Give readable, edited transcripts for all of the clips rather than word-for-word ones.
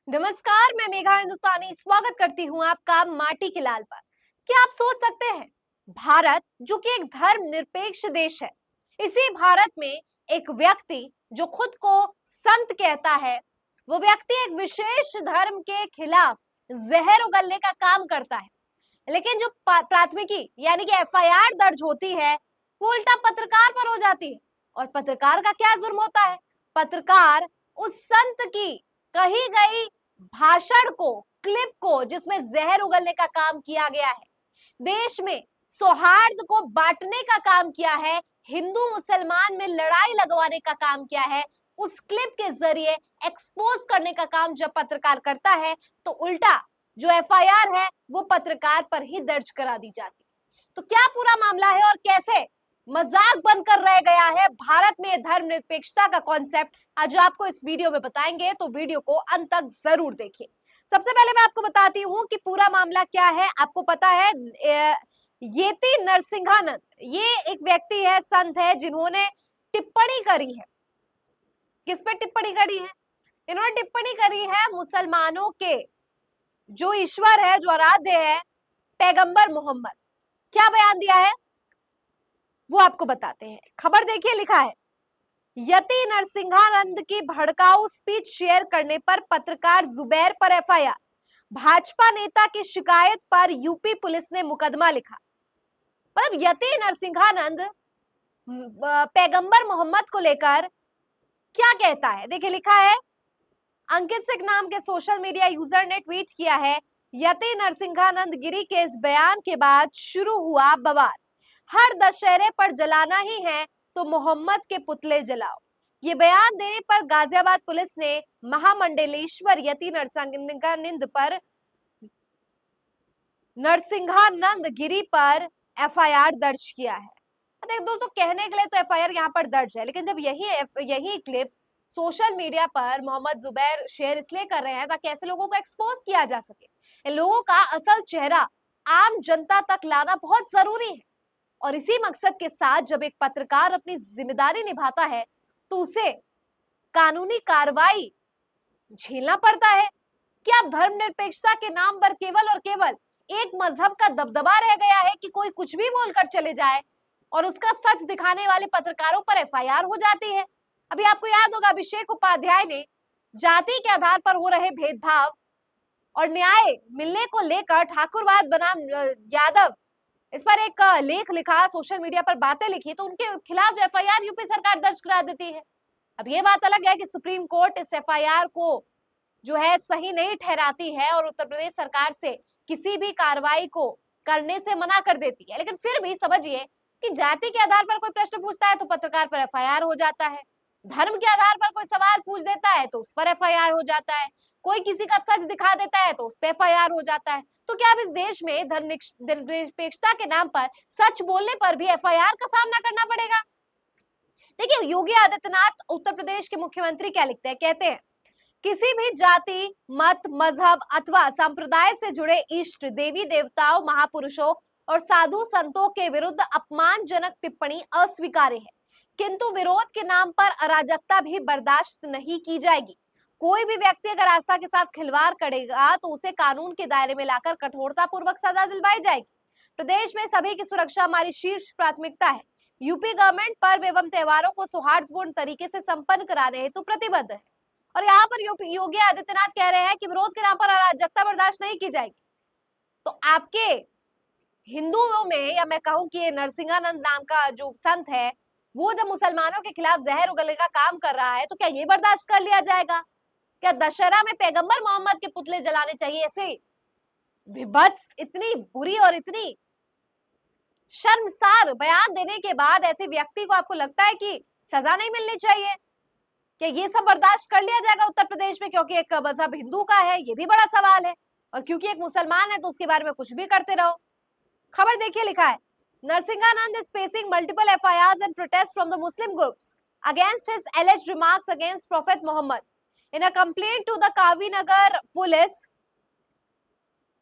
नमस्कार, मैं मेघा हिंदुस्तानी स्वागत करती हूँ आपका माटी के लाल पर। क्या आप सोच सकते हैं, भारत जो कि एक धर्मनिरपेक्ष देश है, इसी भारत में एक व्यक्ति जो खुद को संत कहता है, वो व्यक्ति एक विशेष धर्म के खिलाफ जहर उगलने का काम करता है। लेकिन जो प्राथमिकी यानी कि एफआईआर दर्ज होती है, वो उल्टा पत्रकार पर हो जाती है। और पत्रकार का क्या जुर्म होता है? पत्रकार उस संत की कही गई भाषण को, क्लिप को, जिसमें जहर उगलने का काम किया गया है, देश में सौहार्द को बांटने का काम किया है, हिंदू मुसलमान में लड़ाई लगवाने का काम किया है, उस क्लिप के जरिए एक्सपोज करने का काम जब पत्रकार करता है, तो उल्टा जो एफआईआर है वो पत्रकार पर ही दर्ज करा दी जाती है। तो क्या पूरा मामला है और कैसे मजाक बनकर रह गया है भारत में धर्मनिरपेक्षता का कॉन्सेप्ट, आज आपको इस वीडियो में बताएंगे, तो वीडियो को अंत तक जरूर देखिए। सबसे पहले मैं आपको बताती हूँ कि पूरा मामला क्या है। आपको पता है येती नरसिंहानंद, ये एक व्यक्ति है, संत है, जिन्होंने टिप्पणी करी है। किस पे टिप्पणी करी है? इन्होंने टिप्पणी करी है मुसलमानों के जो ईश्वर है, जो आराध्य है, पैगंबर मोहम्मद। क्या बयान दिया है वो आपको बताते हैं। खबर देखिए, लिखा है यति नरसिंहानंद की भड़काऊ स्पीच शेयर करने पर पत्रकार जुबैर पर एफआईआर। भाजपा नेता की शिकायत पर यूपी पुलिस ने मुकदमा लिखा। मतलब यति नरसिंहानंद पैगंबर मोहम्मद को लेकर क्या कहता है, देखिए लिखा है। अंकित सिंह नाम के सोशल मीडिया यूजर ने ट्वीट किया है, यति नरसिंहानंद गिरी के इस बयान के बाद शुरू हुआ बवाल। हर दशहरे पर जलाना ही है तो मोहम्मद के पुतले जलाओ। ये बयान देने पर गाजियाबाद पुलिस ने महामंडलेश्वर यति नरसिंहानंद गिरी पर एफआईआर दर्ज किया है। देखिए दोस्तों, कहने के लिए तो एफआईआर यहाँ पर दर्ज है, लेकिन जब यही क्लिप सोशल मीडिया पर मोहम्मद जुबैर शेयर इसलिए कर रहे हैं ताकि ऐसे लोगों को एक्सपोज किया जा सके। इन लोगों का असल चेहरा आम जनता तक लाना बहुत जरूरी है, और इसी मकसद के साथ जब एक पत्रकार अपनी जिम्मेदारी निभाता है तो उसे कानूनी कार्रवाई झेलना पड़ता है। क्या धर्मनिरपेक्षता के नाम पर केवल और केवल एक मजहब का दबदबा रह गया है कि कोई कुछ भी बोलकर चले जाए और उसका सच दिखाने वाले पत्रकारों पर एफआईआर हो जाती है? अभी आपको याद होगा, अभिषेक उपाध्याय ने जाति के आधार पर हो रहे भेदभाव और न्याय मिलने को लेकर ठाकुरवाद बनाम यादव, इस पर एक लेख लिखा, सोशल मीडिया पर बातें लिखी, तो उनके खिलाफ जो एफआईआर यूपी सरकार दर्ज करा देती है। अब ये बात अलग है कि सुप्रीम कोर्ट इस एफआईआर को जो है सही नहीं ठहराती है और उत्तर प्रदेश सरकार से किसी भी कार्रवाई को करने से मना कर देती है, लेकिन फिर भी समझिए कि जाति के आधार पर कोई प्रश्न पूछता है तो पत्रकार पर एफआईआर हो जाता है, धर्म के आधार पर कोई सवाल पूछ देता है तो उस पर एफआईआर हो जाता है, कोई किसी का सच दिखा देता है तो उस पर एफआईआर हो जाता है। तो क्या अब इस देश में धर्मनिरपेक्षता के नाम पर सच बोलने पर भी एफआईआर का सामना करना पड़ेगा? देखिए, योगी आदित्यनाथ उत्तर प्रदेश के मुख्यमंत्री क्या लिखते हैं, कहते हैं किसी भी जाति, मत, मजहब अथवा संप्रदाय से जुड़े इष्ट देवी देवताओं, महापुरुषों और साधु संतों के विरुद्ध अपमानजनक टिप्पणी अस्वीकार्य है, किंतु विरोध के नाम पर अराजकता भी बर्दाश्त नहीं की जाएगी। कोई भी व्यक्ति अगर आस्था के साथ खिलवाड़ करेगा तो उसे कानून के दायरे में लाकर कठोरता पूर्वक सजा दिलवाई जाएगी। प्रदेश में सभी की सुरक्षा हमारी शीर्ष प्राथमिकता है। यूपी गवर्नमेंट पर्व एवं त्योहारों को सौहार्दपूर्ण तरीके से संपन्न कराने हेतु प्रतिबद्ध है। और यहाँ पर योगी आदित्यनाथ कह रहे हैं कि विरोध के नाम पर अराजकता बर्दाश्त नहीं की जाएगी। तो आपके हिंदुओं में, या मैं कहूं कि नरसिंहानंद नाम का जो संत है, वो जब मुसलमानों के खिलाफ जहर उगलने का काम कर रहा है तो क्या ये बर्दाश्त कर लिया जाएगा? क्या दशहरा में पैगंबर मोहम्मद के पुतले जलाने चाहिए? ऐसे विभत्स, इतनी बुरी और इतनी शर्मसार बयान देने के बाद ऐसे व्यक्ति को आपको लगता है कि सजा नहीं मिलनी चाहिए? क्या ये सब बर्दाश्त कर लिया जाएगा उत्तर प्रदेश में क्योंकि एक मजहब हिंदू का है? ये भी बड़ा सवाल है। और क्योंकि एक मुसलमान है तो उसके बारे में कुछ भी करते रहो। खबर देखिए, लिखा है Narsinghanand is facing multiple FIRs and protests from the Muslim groups against his alleged remarks against Prophet Muhammad. In a complaint to the Kavinagar police,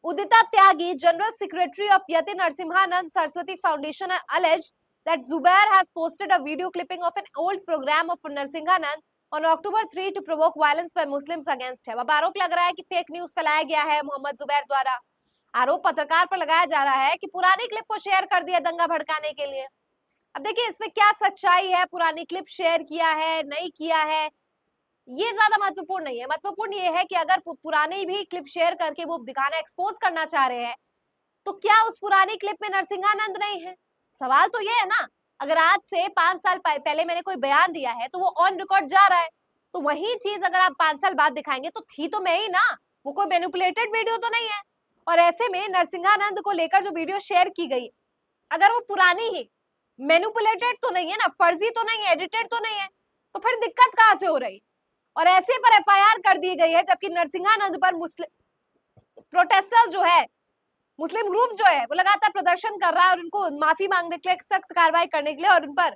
Udita Tyagi, General Secretary of Yati Narasimhanand Saraswati Foundation, alleged that Zubair has posted a video clipping of an old program of Narasimhanand on October 3 to provoke violence by Muslims against him। अब आरोप लग रहा है कि fake news फैलाया गया है मोहम्मद जुबैर द्वारा। आरोप पत्रकार पर लगाया जा रहा है कि पुरानी क्लिप को शेयर कर दिया दंगा भड़काने के लिए। अब देखिए इसमें क्या सच्चाई है, पुरानी क्लिप शेयर किया है नहीं किया है, ये ज्यादा महत्वपूर्ण नहीं है। महत्वपूर्ण ये है कि अगर पुरानी भी क्लिप शेयर करके वो दिखाना, एक्सपोज करना चाह रहे हैं, तो क्या उस पुरानी क्लिप में नरसिंहानंद नहीं है? सवाल तो ये है ना। अगर आज से 5 साल पहले मैंने कोई बयान दिया है तो वो ऑन रिकॉर्ड जा रहा है, तो वही चीज अगर आप 5 साल बाद दिखाएंगे तो थी तो मैं ही ना, वो कोई मैनिपुलेटेड वीडियो तो नहीं है। और ऐसे में नरसिंहानंद को लेकर जो वीडियो शेयर की गई, अगर वो पुरानी ही, मैनिपुलेटेड तो नहीं है ना, फर्जी तो नहीं है, एडिटेड तो नहीं है, तो फिर दिक्कत कहां से हो रही? और ऐसे पर एफआईआर कर दी गई है, जबकि नरसिंहानंद पर मुस्लिम प्रोटेस्टर्स जो है, मुस्लिम ग्रुप जो है, वो लगातार प्रदर्शन कर रहा है और उनको माफी मांगने के लिए, सख्त कार्रवाई करने के लिए और उन पर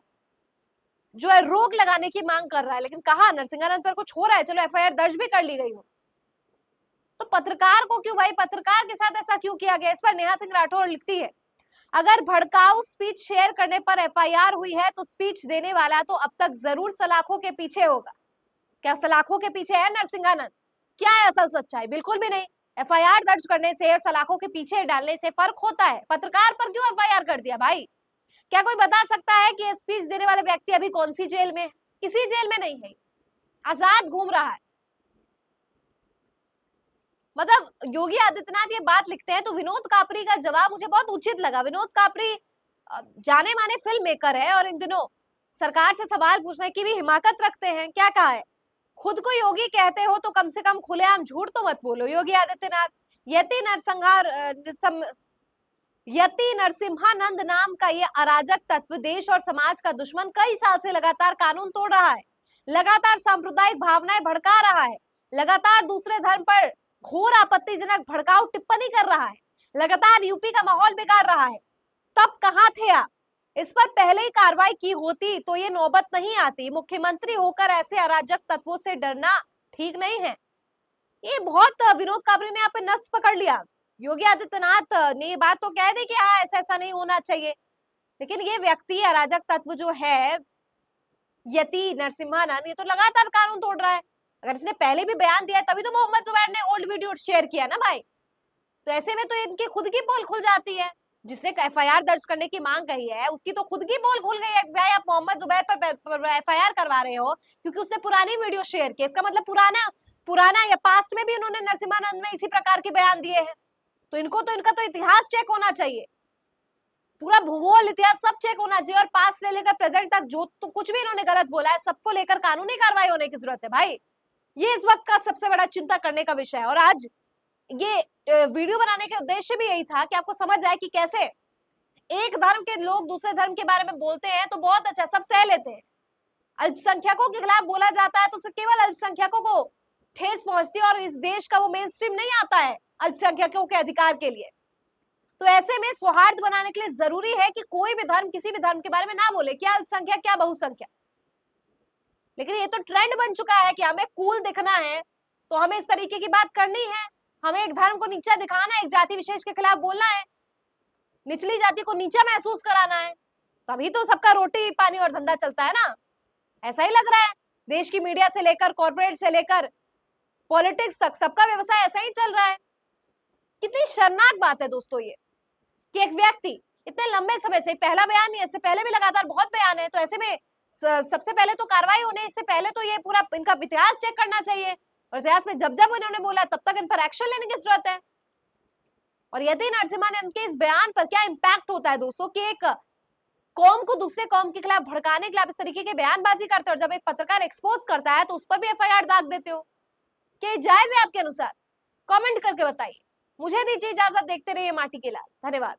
जो है रोक लगाने की मांग कर रहा है। लेकिन कहा नरसिंहानंद पर कुछ हो रहा है, चलो एफआईआर दर्ज भी कर ली गई हो, तो पत्रकार को क्यों भाई, पत्रकार के साथ ऐसा क्यों किया गया? इस पर नेहा सिंह राठौर लिखती है, अगर भड़काऊ स्पीच शेयर करने पर एफआईआर हुई है तो स्पीच देने वाला तो अब तक जरूर सलाखों के पीछे होगा। क्या सलाखों के पीछे है नरसिंहानंद? क्या है असल सच्चाई? बिल्कुल भी नहीं। एफआईआर दर्ज करने से और सलाखों के पीछे डालने से फर्क होता है। पत्रकार पर क्यों एफआईआर कर दिया भाई? क्या कोई बता सकता है कि स्पीच देने वाले व्यक्ति अभी कौन सी जेल में? किसी जेल में नहीं है, आजाद घूम रहा है। मतलब योगी आदित्यनाथ ये बात लिखते हैं तो विनोद कापरी का जवाब मुझे बहुत उचित लगा। विनोद कापरी जाने माने फिल्म मेकर है और इन दिनों सरकार से सवाल पूछने की भी हिमाकत रखते हैं। क्या कहा है, खुद को योगी कहते हो तो कम से कम खुलेआम झूठ तो मत बोलो। योगी आदित्यनाथ, यति नरसिम्हानंद नाम का ये अराजक तत्व देश और समाज का दुश्मन कई साल से लगातार कानून तोड़ रहा है, लगातार सांप्रदायिक भावनाएं भड़का रहा है, लगातार दूसरे धर्म पर घोर आपत्तिजनक भड़काऊ टिप्पणी कर रहा है, लगातार यूपी का माहौल बिगाड़ रहा है। तब कहां थे आप? इस पर पहले ही कार्रवाई की होती तो ये नौबत नहीं आती। मुख्यमंत्री होकर ऐसे अराजक तत्वों से डरना ठीक नहीं है। ये बहुत विनोद कापरी ने यहाँ पे नस पकड़ लिया। योगी आदित्यनाथ ने ये बात तो कह दी कि हाँ ऐसा ऐसा नहीं होना चाहिए, लेकिन ये व्यक्ति अराजक तत्व जो है यति नरसिम्हानंद, ये तो लगातार कानून तोड़ रहा है। अगर इसने पहले भी बयान दिया है तभी तो मोहम्मद जुबैर ने ओल्ड वीडियो शेयर किया ना भाई। तो ऐसे में तो इनकी खुद की पोल खुल जाती है। जिसने एफआईआर दर्ज करने की मांग कही है उसकी तो खुद की पोल खुल गई है। भाई आप मोहम्मद जुबैर पर एफआईआर करवा रहे हो क्योंकि उसने पुरानी वीडियो शेयर की, इसका मतलब पुराना या पास्ट में भी उन्होंने नरसिम्हानंद में इसी प्रकार के बयान दिए हैं। तो इनका तो इतिहास चेक होना चाहिए, पूरा भूगोल इतिहास सब चेक होना चाहिए, और पास्ट से लेकर प्रेजेंट तक जो तो कुछ भी इन्होंने गलत बोला है सबको लेकर कानूनी कार्रवाई होने की जरूरत है भाई। ये इस वक्त का सबसे बड़ा चिंता करने का विषय है। और आज ये वीडियो बनाने के उद्देश्य भी यही था कि आपको समझ जाए कि कैसे एक धर्म के लोग दूसरे धर्म के बारे में बोलते हैं तो बहुत अच्छा सब सह लेते हैं, अल्पसंख्यकों के खिलाफ बोला जाता है तो केवल अल्पसंख्यकों को ठेस पहुंचती है और इस देश का वो मेन स्ट्रीम नहीं आता है अल्पसंख्यकों के अधिकार के लिए। तो ऐसे में सौहार्द बनाने के लिए जरूरी है कि कोई भी धर्म किसी भी धर्म के बारे में ना बोले, क्या अल्पसंख्यक क्या बहुसंख्यक। लेकिन ये तो ट्रेंड बन चुका है कि हमें कूल दिखना है तो हमें इस तरीके की बात करनी है, हमें एक धर्म को नीचा दिखाना है, एक जाति विशेष के खिलाफ बोलना है, निचली जाति को नीचा महसूस कराना है, तभी तो सबका रोटी पानी और धंधा चलता है ना। ऐसा ही लग रहा है देश की मीडिया से लेकर कॉर्पोरेट से लेकर पॉलिटिक्स तक सबका व्यवसाय ऐसा ही चल रहा है। कितनी शर्मनाक बात है दोस्तों ये कि एक व्यक्ति इतने लंबे समय से, पहला बयान नहीं, इससे पहले भी लगातार बहुत बयान है, तो ऐसे में सबसे पहले तो कार्रवाई होने इससे पहले तो ये पूरा इनका इतिहास चेक करना चाहिए, और इतिहास में जब जब इन्होंने बोला तब तक इन पर एक्शन लेने की जरूरत है। और यदि नरसिम्हानंद के इस बयान पर क्या इम्पैक्ट होता है दोस्तों कि एक कौम को दूसरे कौम के खिलाफ भड़काने के लिए आप इस तरीके के बयानबाजी करते हो और जब एक पत्रकार एक्सपोज करता है तो उस पर भी एफआईआर दाग देते हो। क्या जायज है आपके अनुसार? कमेंट करके बताइए। मुझे दीजिए इजाजत, देखते रहिए माटी के लाल। धन्यवाद।